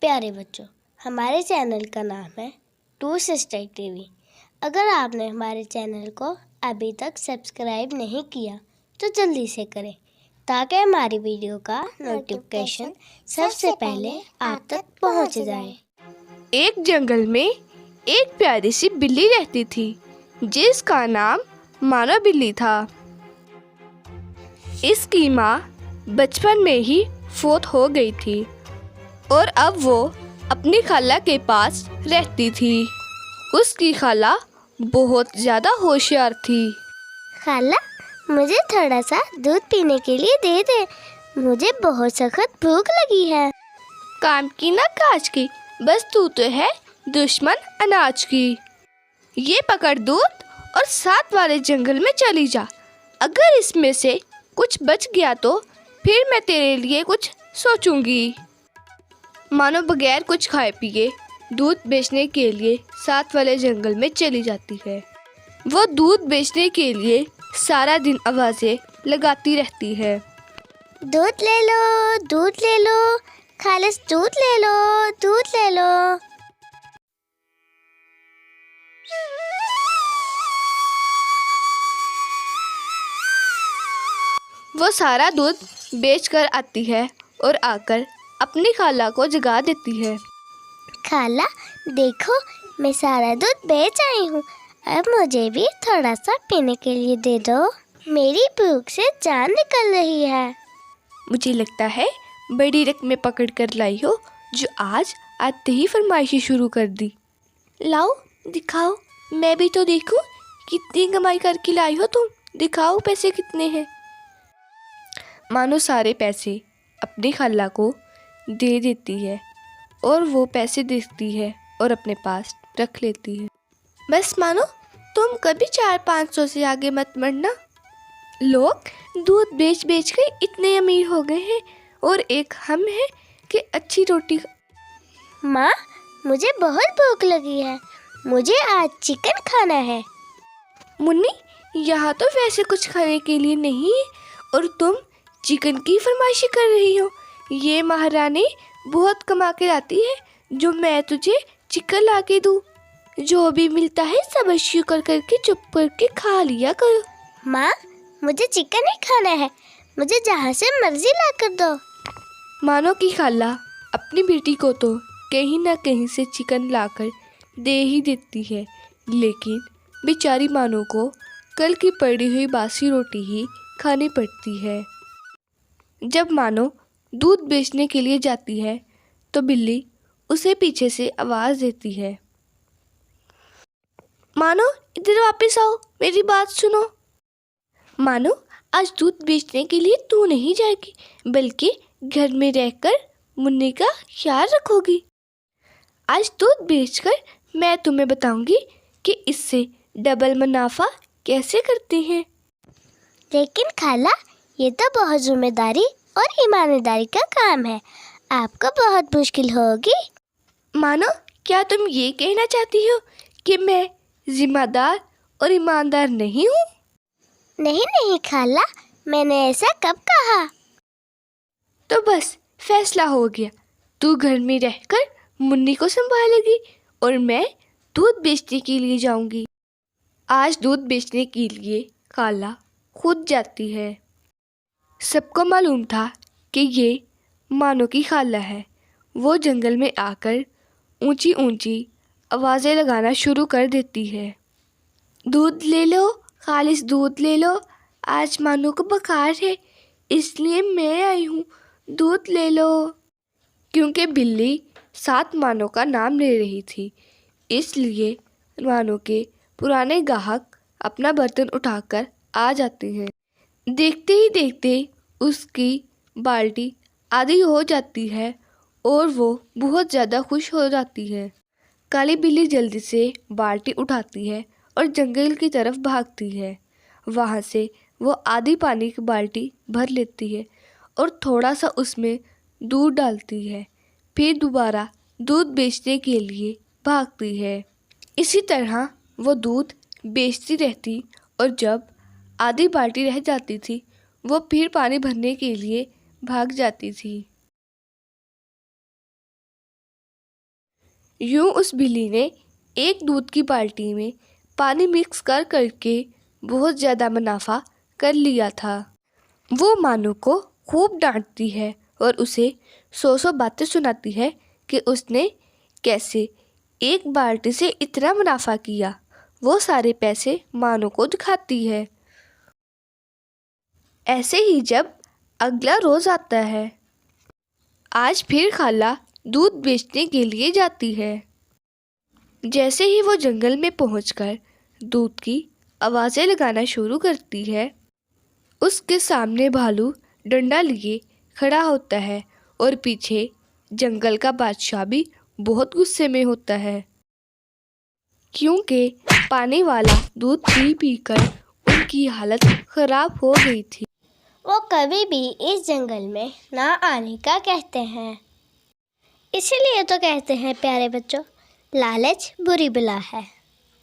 پیارے بچوں، ہمارے چینل کا نام ہے ٹو سسٹر ٹی وی۔ اگر آپ نے ہمارے چینل کو ابھی تک سبسکرائب نہیں کیا تو جلدی سے کریں تاکہ ہماری ویڈیو کا نوٹیفیکیشن سب سے پہلے آپ تک پہنچ جائے۔ ایک جنگل میں ایک پیاری سی بلی رہتی تھی جس کا نام مانو بلی تھا۔ اس کی ماں بچپن میں ہی فوت ہو گئی تھی اور اب وہ اپنی خالہ کے پاس رہتی تھی۔ اس کی خالہ بہت زیادہ ہوشیار تھی۔ خالہ، مجھے تھوڑا سا دودھ پینے کے لیے دے دے، مجھے بہت سخت بھوک لگی ہے۔ کام کی نہ کاج کی، بس تو ہے دشمن اناج کی۔ یہ پکڑ دودھ اور ساتھ والے جنگل میں چلی جا، اگر اس میں سے کچھ بچ گیا تو پھر میں تیرے لیے کچھ سوچوں گی۔ مانو بغیر کچھ کھائے پیے دودھ بیچنے کے لیے ساتھ والے جنگل میں چلی جاتی ہے۔ وہ دودھ بیچنے کے لیے سارا دن آوازیں لگاتی رہتی ہے۔ دودھ لے لو، دودھ لے لو، خالص دودھ لے لو، دودھ لے لو۔ وہ سارا دودھ بیچ کر آتی ہے اور آ کر اپنی خالہ کو جگا دیتی ہے۔ خالہ، دیکھو میں سارا دودھ بیچ آئی ہوں، اب مجھے بھی تھوڑا سا پینے کے لیے دے دو، میری بھوک سے جان نکل رہی ہے۔ مجھے لگتا ہے بڑی رقمیں پکڑ کر لائی ہو جو آج آتے ہی فرمائشیں شروع کر دی۔ لاؤ دکھاؤ، میں بھی تو دیکھوں کتنی کمائی کر کے لائی ہو تم، دکھاؤ پیسے کتنے ہیں۔ مانو سارے پیسے اپنی خالہ کو دے دیتی ہے اور وہ پیسے دیکھتی ہے اور اپنے پاس رکھ لیتی ہے۔ بس مانو، تم کبھی 400-500 سے آگے مت بڑھنا۔ لوگ دودھ بیچ بیچ کے اتنے امیر ہو گئے ہیں اور ایک ہم ہیں کہ اچھی روٹی۔ ماں، مجھے بہت بھوک لگی ہے، مجھے آج چکن کھانا ہے۔ منی، یہاں تو ویسے کچھ کھانے کے لیے نہیں ہے اور تم چکن کی فرمائشیں کر رہی ہو۔ یہ مہارانی بہت کما کے لاتی ہے جو میں تجھے چکن لا کے دوں۔ جو بھی ملتا ہے سب شکر کر کے چپ کر کے کھا لیا کرو۔ ماں، مجھے چکن ہی کھانا ہے، مجھے جہاں سے مرضی لا کر دو۔ مانو کی خالہ اپنی بیٹی کو تو کہیں نہ کہیں سے چکن لا کر دے ہی دیتی ہے، لیکن بیچاری مانو کو کل کی پڑی ہوئی باسی روٹی ہی کھانی پڑتی ہے۔ جب مانو دودھ بیچنے کے لیے جاتی ہے تو بلی اسے پیچھے سے آواز دیتی ہے، مانو ادھر واپس آؤ، میری بات سنو۔ مانو، آج دودھ بیچنے کے لیے تو نہیں جائے گی بلکہ گھر میں رہ کر منی کا خیال رکھو گی۔ آج دودھ بیچ کر میں تمہیں بتاؤں گی کہ اس سے ڈبل منافع کیسے کرتے ہیں۔ لیکن خالہ، یہ تو بہت ذمہ داری اور ایمانداری کا کام ہے، آپ کو بہت مشکل ہوگی۔ مانو، کیا تم یہ کہنا چاہتی ہو کہ میں ذمہ دار اور ایماندار نہیں ہوں؟ نہیں خالہ، میں نے ایسا کب کہا؟ تو بس فیصلہ ہو گیا، تو گھر میں رہ کر منی کو سنبھالے گی اور میں دودھ بیچنے کے لیے جاؤں گی۔ آج دودھ بیچنے کے لیے خالہ خود جاتی ہے۔ سب کو معلوم تھا کہ یہ مانو کی خالہ ہے۔ وہ جنگل میں آ کر اونچی اونچی آوازیں لگانا شروع کر دیتی ہے، دودھ لے لو، خالص دودھ لے لو، آج مانو کو بخار ہے اس لیے میں آئی ہوں، دودھ لے لو۔ کیونکہ بلی ساتھ مانو کا نام لے رہی تھی اس لیے مانو کے پرانے گاہک اپنا برتن اٹھا کر آ جاتے ہیں۔ دیکھتے ہی دیکھتے اس کی بالٹی آدھی ہو جاتی ہے اور وہ بہت زیادہ خوش ہو جاتی ہے۔ کالی بلی جلدی سے بالٹی اٹھاتی ہے اور جنگل کی طرف بھاگتی ہے۔ وہاں سے وہ آدھی پانی کی بالٹی بھر لیتی ہے اور تھوڑا سا اس میں دودھ ڈالتی ہے، پھر دوبارہ دودھ بیچنے کے لیے بھاگتی ہے۔ اسی طرح وہ دودھ بیچتی رہتی اور جب آدھی بالٹی رہ جاتی تھی وہ پھر پانی بھرنے کے لیے بھاگ جاتی تھی۔ یوں اس بلی نے ایک دودھ کی بالٹی میں پانی مکس کر کے بہت زیادہ منافع کر لیا تھا۔ وہ مانو کو خوب ڈانٹتی ہے اور اسے 100 باتیں سناتی ہے کہ اس نے کیسے ایک بالٹی سے اتنا منافع کیا۔ وہ سارے پیسے مانو کو دکھاتی ہے۔ ایسے ہی جب اگلا روز آتا ہے، آج پھر خالہ دودھ بیچنے کے لیے جاتی ہے۔ جیسے ہی وہ جنگل میں پہنچ کر دودھ کی آوازیں لگانا شروع کرتی ہے، اس کے سامنے بھالو ڈنڈا لیے کھڑا ہوتا ہے اور پیچھے جنگل کا بادشاہ بھی بہت غصے میں ہوتا ہے، کیونکہ پانی والا دودھ پی کر ان کی حالت خراب ہو گئی تھی۔ وہ کبھی بھی اس جنگل میں نہ آنے کا کہتے ہیں۔ اسی لیے تو کہتے ہیں پیارے بچوں، لالچ بری بلا ہے۔